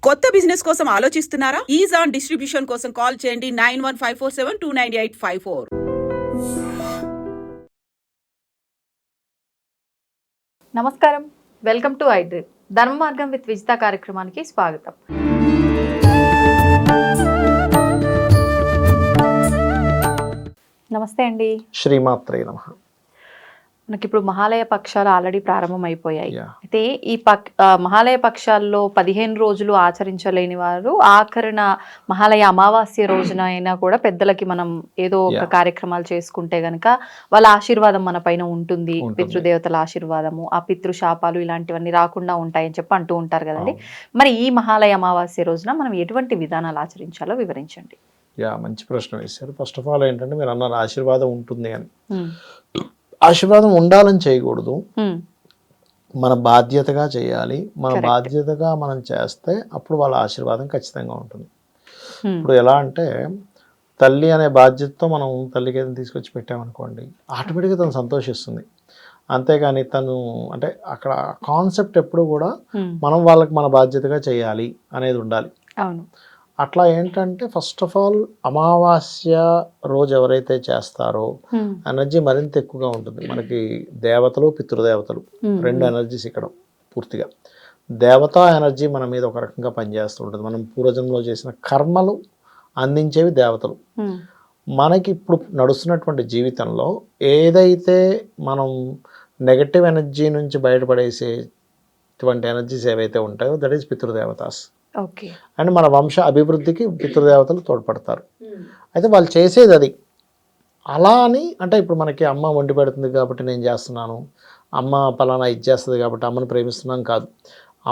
కొత్త బిజినెస్ కోసం ఆలోచిస్తున్నారా? ఈజ్ ఆన్ డిస్ట్రిబ్యూషన్ కోసం కాల్ చేయండి 9154729854. నమస్కారం, వెల్కమ్ టు ఐ డ్రీమ్. ధర్మ మార్గం విత్ విజిత కార్యక్రమానికి స్వాగతం. నమస్తే అండి. శ్రీమాత్రే నమః. మనకి ఇప్పుడు మహాలయ పక్షాలు ఆల్రెడీ ప్రారంభం అయిపోయాయి. Yeah. అయితే ఈ మహాలయ పక్షాల్లో 15 రోజులు ఆచరించలేని వారు ఆఖరిన మహాలయ అమావాస్య రోజున అయినా కూడా పెద్దలకి మనం ఏదో ఒక కార్యక్రమాలు చేసుకుంటే గనక వాళ్ళ ఆశీర్వాదం మన పైన ఉంటుంది. పితృదేవతల ఆశీర్వాదము, ఆ పితృశాపాలు ఇలాంటివన్నీ రాకుండా ఉంటాయని చెప్పి అంటూ ఉంటారు కదండి. మరి ఈ మహాలయ అమావాస్య రోజున మనం ఎటువంటి విధానాలు ఆచరించాలో వివరించండి. మంచి ప్రశ్న వేశారు. ఫస్ట్ ఆఫ్ ఆల్ ఏంటంటే మీరు అన్నారు ఆశీర్వాదం ఉంటుంది అని. ఆశీర్వాదం ఉండాలని చేయకూడదు, మన బాధ్యతగా చేయాలి. మన బాధ్యతగా మనం చేస్తే అప్పుడు వాళ్ళ ఆశీర్వాదం ఖచ్చితంగా ఉంటుంది. ఇప్పుడు ఎలా అంటే తల్లి అనే బాధ్యతతో మనం తల్లికి ఏదైనా తీసుకొచ్చి పెట్టామనుకోండి, ఆటోమేటిక్గా తను సంతోషిస్తుంది. అంతేగాని తను అంటే అక్కడ కాన్సెప్ట్ ఎప్పుడు కూడా మనం వాళ్ళకి మన బాధ్యతగా చేయాలి అనేది ఉండాలి. అవును. అట్లా ఏంటంటే ఫస్ట్ ఆఫ్ ఆల్ అమావాస్య రోజు ఎవరైతే చేస్తారో ఎనర్జీ మరింత ఎక్కువగా ఉంటుంది. మనకి దేవతలు పితృదేవతలు రెండు ఎనర్జీస్ ఇక్కడ పూర్తిగా. దేవతా ఎనర్జీ మన మీద ఒక రకంగా పనిచేస్తూ ఉంటుంది. మనం పూర్వజన్మలో చేసిన కర్మలు అందించేవి దేవతలు. మనకి ఇప్పుడు నడుస్తున్నటువంటి జీవితంలో ఏదైతే మనం నెగటివ్ ఎనర్జీ నుంచి బయటపడేసేటువంటి ఎనర్జీస్ ఏవైతే ఉంటాయో దట్ ఈస్ పితృదేవతాస్. అండ్ మన వంశ అభివృద్ధికి పితృదేవతలు తోడ్పడతారు. అయితే వాళ్ళు చేసేది అది. అలా అని అంటే ఇప్పుడు మనకి అమ్మ వండి పెడుతుంది కాబట్టి నేను చేస్తున్నాను, అమ్మ పలానా ఇది చేస్తుంది కాబట్టి అమ్మను ప్రేమిస్తున్నాం కాదు.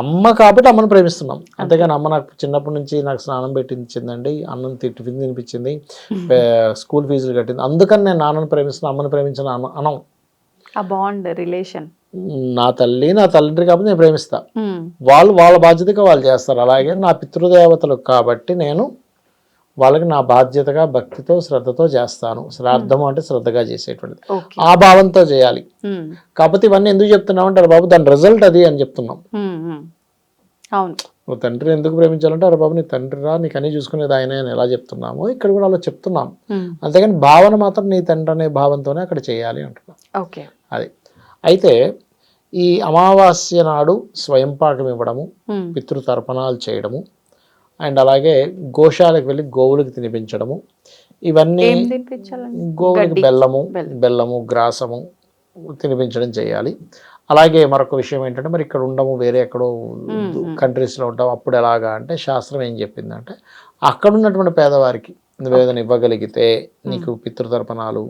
అమ్మ కాబట్టి అమ్మను ప్రేమిస్తున్నాం. అంతేగాని అమ్మ నాకు చిన్నప్పటి నుంచి నాకు స్నానం పెట్టించిందండి, అన్నం టిఫిన్ తినిపించింది, స్కూల్ ఫీజులు కట్టింది, అందుకని నేను నాన్నను ప్రేమిస్తున్నాను, అమ్మను ప్రేమించిన అనం. ఆ బాండ్ రిలేషన్ నా తల్లి నా తండ్రి కాబట్టి నేను ప్రేమిస్తా, వాళ్ళు వాళ్ళ బాధ్యతగా వాళ్ళు చేస్తారు. అలాగే నా పితృదేవతలు కాబట్టి నేను వాళ్ళకి నా బాధ్యతగా భక్తితో శ్రద్ధతో చేస్తాను. శ్రాద్ధము అంటే శ్రద్ధగా చేసేటువంటిది, ఆ భావంతో చేయాలి. కాకపోతే ఇవన్నీ ఎందుకు చెప్తున్నాం అంటే బాబు దాని రిజల్ట్ అది అని చెప్తున్నాం. నువ్వు తండ్రిని ఎందుకు ప్రేమించాలంటే అరే బాబు నీ తండ్రి రా, నీకు అన్నీ చూసుకునేది ఆయన అని ఎలా చెప్తున్నామో ఇక్కడ కూడా అలా చెప్తున్నాం. అంతేగాని భావన మాత్రం నీ తండ్రి అనే భావంతోనే అక్కడ చేయాలి అంటున్నాం. అది అయితే ఈ అమావాస్య నాడు స్వయంపాకం ఇవ్వడము, పితృతర్పణాలు చేయడము, అండ్ అలాగే గోశాలకు వెళ్ళి గోవులకు తినిపించడము, ఇవన్నీ గోవులకి బెల్లము గ్రాసము తినిపించడం చేయాలి. అలాగే మరొక విషయం ఏంటంటే మరి ఇక్కడ ఉండము, వేరే ఎక్కడో కంట్రీస్లో ఉంటాము, అప్పుడు ఎలాగా అంటే శాస్త్రం ఏం చెప్పిందంటే అక్కడ ఉన్నటువంటి పేదవారికి నువ్వు ఏదైనా ఇవ్వగలిగితే నీకు పితృతర్పణాలు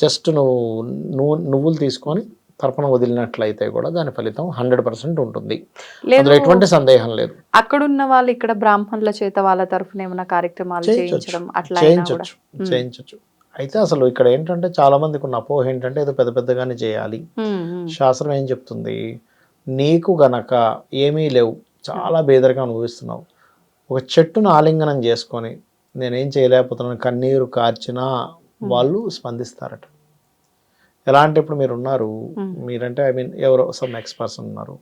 జస్ట్ నువ్వులు తీసుకొని తర్పణ వదిలినట్లయితే కూడా దాని ఫలితం 100% ఉంటుంది. అందులో ఎటువంటి సందేహం లేదు. అక్కడున్న వాళ్ళు ఇక్కడ బ్రాహ్మణుల చేత వాళ్ళ తరఫున ఏమైనా కార్యక్రమాలు చేయించవచ్చు. అయితే అసలు ఇక్కడ ఏంటంటే చాలా మందికి ఉన్న అపోహ ఏంటంటే ఏదో పెద్ద పెద్దగానే చేయాలి. శాస్త్రం ఏం చెప్తుంది, నీకు గనక ఏమీ లేవు, చాలా బేదరిగా అనుభవిస్తున్నావు, ఒక చెట్టును ఆలింగనం చేసుకొని నేనేం చేయలేకపోతున్నాను కన్నీరు కార్చినా వాళ్ళు స్పందిస్తారట. ఎలా అంటే ఇప్పుడు మీరు ఉన్నారు, మీరంటే ఎవరో సమ్ ఎక్స్ పర్సన్ ఉన్నారు,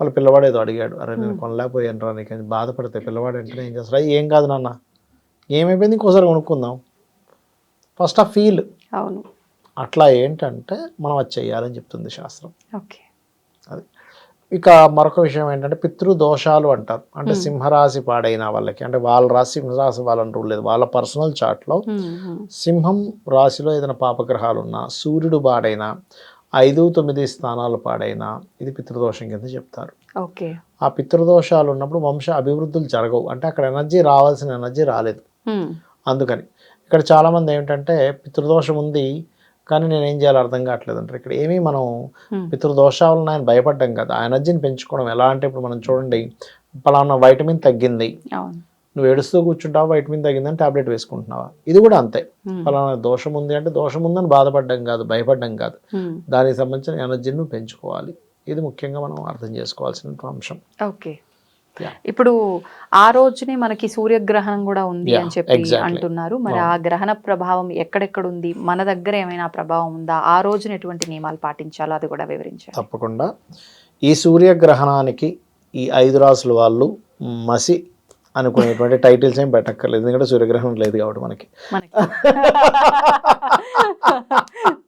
వాళ్ళ పిల్లవాడు ఏదో అడిగాడు, అరే నేను కొనలేకపోయాను రా నీకు అని బాధపడితే పిల్లవాడు అంటే ఏం చేస్తారు, ఏం కాదు నాన్న ఏమైపోయింది ఇంకోసారి కొనుక్కుందాం, ఫస్ట్ ఆ ఫీల్. అవును. అట్లా ఏంటంటే మనం అది చెయ్యాలని చెప్తుంది శాస్త్రం. అది. ఇక మరొక విషయం ఏంటంటే పితృదోషాలు అంటారు. అంటే సింహరాశి పాడైన వాళ్ళకి, అంటే వాళ్ళ రాశి సింహరాశి వాళ్ళని రూల్ లేదు, వాళ్ళ పర్సనల్ చార్ట్లో సింహం రాశిలో ఏదైనా పాపగ్రహాలు ఉన్నా, సూర్యుడు పాడైనా, 5, 9 స్థానాలు పాడైనా ఇది పితృదోషం కింద చెప్తారు. ఆ పితృదోషాలు ఉన్నప్పుడు వంశ అభివృద్ధులు జరగవు. అంటే అక్కడ ఎనర్జీ రావాల్సిన ఎనర్జీ రాలేదు. అందుకని ఇక్కడ చాలామంది ఏమిటంటే పితృదోషం ఉంది కానీ నేనేం చేయాలో అర్థం కావట్లేదు అంటారు. ఇక్కడ ఏమీ మనం పితృదోషాలను ఆయన భయపడ్డాం కదా, ఆ ఎనర్జీని పెంచుకోవడం ఎలా అంటే ఇప్పుడు మనం చూడండి, పలానా వైటమిన్ తగ్గింది, నువ్వు ఏడుస్తూ కూర్చుంటావా, వైటమిన్ తగ్గిందని టాబ్లెట్ వేసుకుంటున్నావా, ఇది కూడా అంతే. పలానా దోషం ఉంది అంటే దోషం ఉందని బాధపడ్డం కాదు, భయపడ్డం కాదు, దానికి సంబంధించిన ఎనర్జీని నువ్వు పెంచుకోవాలి. ఇది ముఖ్యంగా మనం అర్థం చేసుకోవాల్సిన అంశం. ఇప్పుడు ఆ రోజునే మనకి సూర్యగ్రహణం కూడా ఉంది అని చెప్పి అంటున్నారు. మరి ఆ గ్రహణ ప్రభావం ఎక్కడెక్కడ ఉంది, మన దగ్గర ఏమైనా ప్రభావం ఉందా, ఆ రోజున ఎటువంటి నియమాలు పాటించాలో అది కూడా వివరించారు. తప్పకుండా. ఈ సూర్యగ్రహణానికి ఈ 5 రాసుల వాళ్ళు మసి అనుకునేటువంటి టైటిల్స్ ఏం పెట్టక్కర్లేదు, ఎందుకంటే సూర్యగ్రహణం లేదు కాబట్టి మనకి. మనకి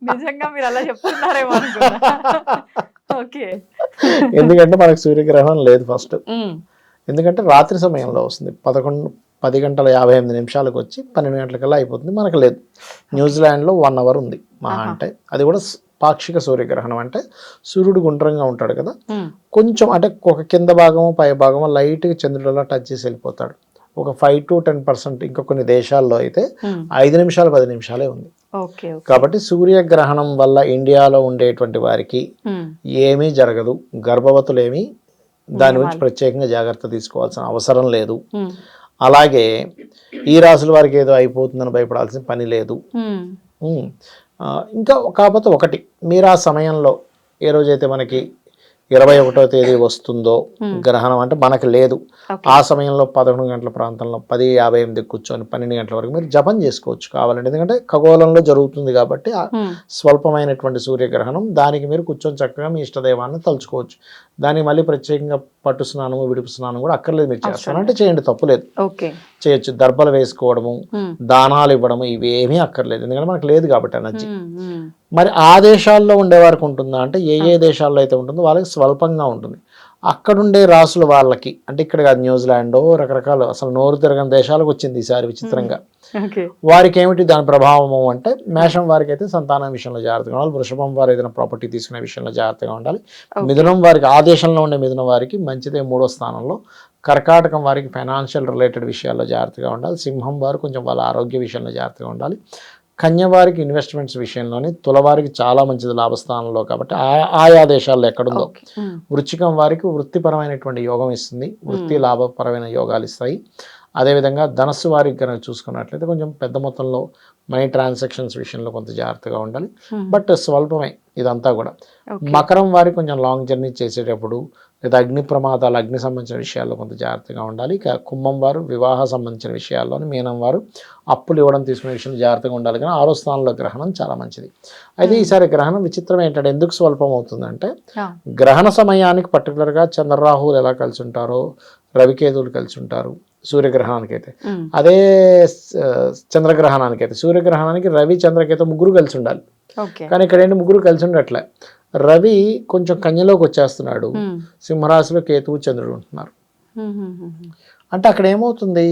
నిజంగా మీరు అలా చెప్తున్నారేమో అనుకున్నా. ఓకే. ఎందుకంటే మనకు సూర్యగ్రహణం లేదు ఫస్ట్, ఎందుకంటే రాత్రి సమయంలో వస్తుంది. 10 గంటల 58 నిమిషాలకు వచ్చి 12 గంటలకల్లా అయిపోతుంది. మనకు లేదు. న్యూజిలాండ్లో 1 అవర్ ఉంది మహా అంటే, అది కూడా పాక్షిక సూర్యగ్రహణం. అంటే సూర్యుడు గుండ్రంగా ఉంటాడు కదా, కొంచెం అంటే ఒక కింద భాగము పై భాగము లైట్గా చంద్రుడిలా టచ్ చేసి వెళ్ళిపోతాడు. ఒక 5 to 10%. ఇంకా కొన్ని దేశాల్లో అయితే 5 నిమిషాలు 10 నిమిషాలే ఉంది. కాబట్టి సూర్యగ్రహణం వల్ల ఇండియాలో ఉండేటువంటి వారికి ఏమీ జరగదు. గర్భవతులేమీ దాని గురించి ప్రత్యేకంగా జాగ్రత్త తీసుకోవాల్సిన అవసరం లేదు. అలాగే ఈ రాసుల వారికి ఏదో అయిపోతుందని భయపడాల్సిన పని లేదు. ఇంకా కాకపోతే ఒకటి, మీరు ఆ సమయంలో ఏ రోజైతే మనకి 21వ తేదీ వస్తుందో గ్రహణం, అంటే మనకు లేదు, ఆ సమయంలో 11 గంటల ప్రాంతంలో 10:58 కూర్చొని 12 గంటల వరకు మీరు జపం చేసుకోవచ్చు కావాలంటే, ఎందుకంటే ఖగోళంలో జరుగుతుంది కాబట్టి స్వల్పమైనటువంటి సూర్యగ్రహణం. దానికి మీరు కూర్చొని చక్కగా మీ ఇష్టదైవాన్ని తలుచుకోవచ్చు. దానికి మళ్ళీ ప్రత్యేకంగా పట్టు స్నానము విడుపు స్నానం కూడా అక్కర్లేదు. మీరు చేస్తానంటే చేయండి, తప్పులేదు, చేయొచ్చు. దర్భలు వేసుకోవడము, దానాలు ఇవ్వడము, ఇవేమీ అక్కర్లేదు, ఎందుకంటే మనకు లేదు కాబట్టి ఎనర్జీ. మరి ఆ దేశాల్లో ఉండేవారికి ఉంటుందా అంటే, ఏ దేశాల్లో అయితే ఉంటుందో వాళ్ళకి స్వల్పంగా ఉంటుంది. అక్కడుండే రాసుల వాళ్ళకి, అంటే ఇక్కడ కాదు, న్యూజిలాండ్ రకరకాల అసలు నోరు తిరగని దేశాలకు వచ్చింది ఈసారి విచిత్రంగా. వారికి ఏమిటి దాని ప్రభావము అంటే, మేషం వారికి అయితే సంతానం విషయంలో జాగ్రత్తగా ఉండాలి. వృషభం వారు ఏదైనా ప్రాపర్టీ తీసుకునే విషయంలో జాగ్రత్తగా ఉండాలి. మిథునం వారికి, ఆ దేశంలో ఉండే మిథునం వారికి మంచిదే 3వ స్థానంలో. కర్కాటకం వారికి ఫైనాన్షియల్ రిలేటెడ్ విషయాల్లో జాగ్రత్తగా ఉండాలి. సింహం వారు కొంచెం వాళ్ళ ఆరోగ్య విషయంలో జాగ్రత్తగా ఉండాలి. కన్యవారికి ఇన్వెస్ట్మెంట్స్ విషయంలోని, తులవారికి చాలా మంచిది లాభస్థానంలో కాబట్టి ఆయా దేశాల్లో ఎక్కడుందో. వృశ్చికం వారికి వృత్తిపరమైనటువంటి యోగం ఇస్తుంది, వృత్తి లాభపరమైన యోగాలు ఇస్తాయి. అదేవిధంగా ధనస్సు వారికి కనుక చూసుకున్నట్లయితే కొంచెం పెద్ద మొత్తంలో మనీ ట్రాన్సాక్షన్స్ విషయంలో కొంత జాగ్రత్తగా ఉండాలి, బట్ స్వల్పమే ఇదంతా కూడా. మకరం వారికి కొంచెం లాంగ్ జర్నీ చేసేటప్పుడు లేదా అగ్ని ప్రమాదాలు, అగ్ని సంబంధించిన విషయాల్లో కొంత జాగ్రత్తగా ఉండాలి. ఇక కుంభం వారు వివాహ సంబంధించిన విషయాల్లోని, మీనం వారు అప్పులు ఇవ్వడం తీసుకునే విషయంలో జాగ్రత్తగా ఉండాలి. కానీ 6వ స్థానంలో గ్రహణం చాలా మంచిది. అయితే ఈసారి గ్రహణం విచిత్రం ఏంటంటే, ఎందుకు స్వల్పం అవుతుందంటే, గ్రహణ సమయానికి పర్టికులర్గా చంద్రరాహువులు ఎలా కలిసి ఉంటారో, రవికేతువులు కలిసి ఉంటారు సూర్యగ్రహణానికి అయితే. అదే చంద్రగ్రహణానికి అయితే, సూర్యగ్రహణానికి రవి చంద్రకేతు ముగ్గురు కలిసి ఉండాలి. కానీ ఇక్కడ ఏంటి, ముగ్గురు కలిసి ఉండట్లే. రవి కొంచెం కన్యలోకి వచ్చేస్తున్నాడు, సింహరాశిలో కేతువు చంద్రుడు ఉంటున్నారు. అంటే అక్కడ ఏమవుతుంది,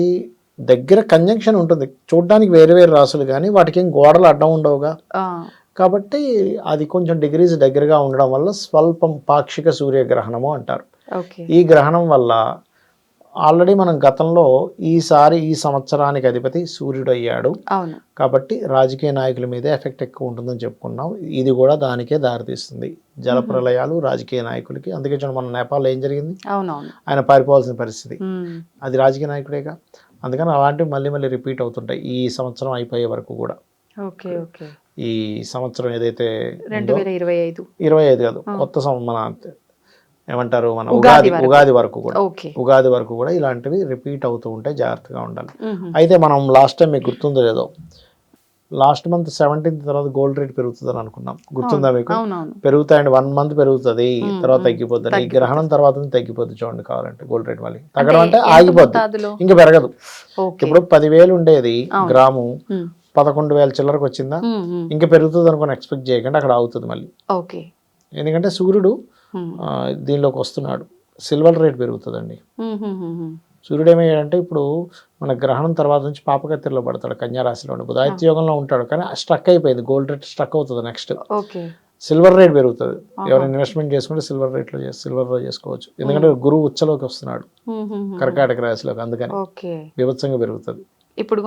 దగ్గర కంజంక్షన్ ఉంటుంది. చూడడానికి వేరు వేరు రాసులు కానీ వాటికి ఏం గోడలు అడ్డం ఉండవుగా, కాబట్టి అది కొంచెం డిగ్రీస్ దగ్గరగా ఉండడం వల్ల స్వల్పం పాక్షిక సూర్యగ్రహణము అంటారు. ఈ గ్రహణం వల్ల ఆల్రెడీ మనం గతంలో ఈసారి ఈ సంవత్సరానికి అధిపతి సూర్యుడు అయ్యాడు కాబట్టి రాజకీయ నాయకుల మీదే ఎఫెక్ట్ ఎక్కువ ఉంటుందని చెప్పుకున్నాం. ఇది కూడా దానికే దారితీస్తుంది, జల ప్రళయాలు రాజకీయ నాయకులకి. అందుకే చూడండి, మన నేపాల్లో ఏం జరిగింది, ఆయన పారిపోవాల్సిన పరిస్థితి, అది రాజకీయ నాయకుడేగా. అందుకని అలాంటివి మళ్ళీ మళ్ళీ రిపీట్ అవుతుంటాయి ఈ సంవత్సరం అయిపోయే వరకు కూడా. ఈ సంవత్సరం ఏదైతే 2025 కాదు, కొత్త మన ఏమంటారు, మన ఉగాది వరకు కూడా ఇలాంటివి రిపీట్ అవుతూ ఉంటాయి, జాగ్రత్తగా ఉండాలి. అయితే మనం లాస్ట్ టైం మీకు గుర్తుందో లేదో, లాస్ట్ మంత్ 17th తర్వాత గోల్డ్ రేట్ పెరుగుతుందని అనుకున్నాం, గుర్తుందా మీకు? పెరుగుతాయండి, 1 month పెరుగుతుంది, తర్వాత తగ్గిపోతుంది. ఈ గ్రహణం తర్వాత తగ్గిపోతుంది చూడండి, కావాలంటే గోల్డ్ రేట్ మళ్ళీ తగ్గడం అంటే ఆగిపోద్ది, ఇంకా పెరగదు. ఇప్పుడు 10,000 ఉండేది గ్రాము 11,000 చిల్లరకు వచ్చిందా, ఇంకా పెరుగుతుంది అనుకుని ఎక్స్పెక్ట్ చేయకండి, అక్కడ ఆగుతుంది మళ్ళీ. ఎందుకంటే సూర్యుడు దీనిలోకి వస్తున్నాడు, సిల్వర్ రేట్ పెరుగుతుందండి. సూర్యుడు ఏమయ్యాడంటే, ఇప్పుడు మన గ్రహణం తర్వాత నుంచి పాపకత్తిలో పడతాడు, కన్యారాశిలో బుధాదిత్య యోగంలో ఉంటాడు, కానీ స్ట్రక్ అయిపోయింది, గోల్డ్ రేట్ స్ట్రక్ అవుతుంది. నెక్స్ట్ సిల్వర్ రేట్ పెరుగుతుంది. ఎవరైనా ఇన్వెస్ట్మెంట్ చేసుకుంటే సిల్వర్లో చేసుకోవచ్చు, ఎందుకంటే గురువు ఉచ్చలోకి వస్తున్నాడు కర్కాటక రాశిలోకి, అందుకని బీభత్సంగా పెరుగుతుంది. ఇప్పుడు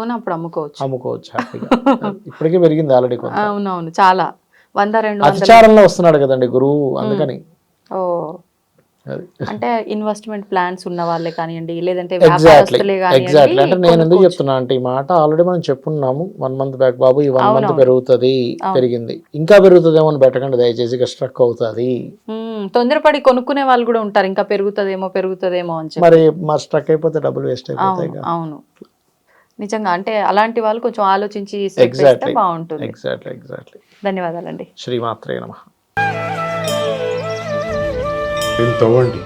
అమ్ముకోవచ్చు హ్యాపీగా. ఇప్పటికే పెరిగింది ఆల్రెడీ కొంత. అవునవును, చాలా 100-200 అతిచారంలో వస్తున్నాడు కదండి గురువు, అందుకని. అంటే ఇన్వెస్ట్మెంట్ ప్లాన్స్ ఉన్న వాళ్ళే కానివ్వండి, లేదంటే ఎగ్జాక్ట్లీ. అంటే నేను ఎందుకు చెప్తున్నా అంటే, ఈ మాట ఆల్రెడీ మనం చెప్పున్నాము 1 month బ్యాక్, బాబు ఈ 1 month పెరుగుతుంది, పెరిగింది, ఇంకా పెరుగుతుందేమో అని పెట్టకండి దయచేసి, స్ట్రక్ అవుతుంది. తొందరపడి కొనుక్కునే వాళ్ళు కూడా ఉంటారు, ఇంకా పెరుగుతుందేమో అని చెప్పి. మరి స్ట్రక్ అయిపోతే డబ్బులు వేస్ట్ అయిపోతాయి. అవును, నిజంగా. అంటే అలాంటి వాళ్ళు కొంచెం ఆలోచించి బాగుంటుంది. ఎగ్జాక్ట్లీ. ధన్యవాదాలండి. శ్రీమాత్రే నమః. దీన్ని తవ్వండి,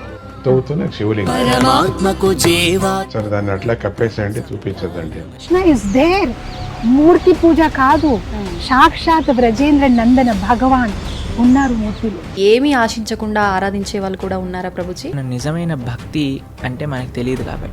తవ్వుతూనే శివలింగం. పరమాత్మకు జీవా సరే దాన్ని అట్లా కప్పేసేయండి, చూపించదండి. Krishna is there. మూర్తి పూజ కాదు, సాక్షాత్ బ్రజేంద్ర నందన భగవాన్ ఉన్నారు మూర్తిలో. ఏమీ ఆశించకుండా ఆరాధించే వాళ్ళు కూడా ఉన్నారా ప్రభుజీ? నిజమైన భక్తి అంటే మనకు తెలియదు కాబట్టి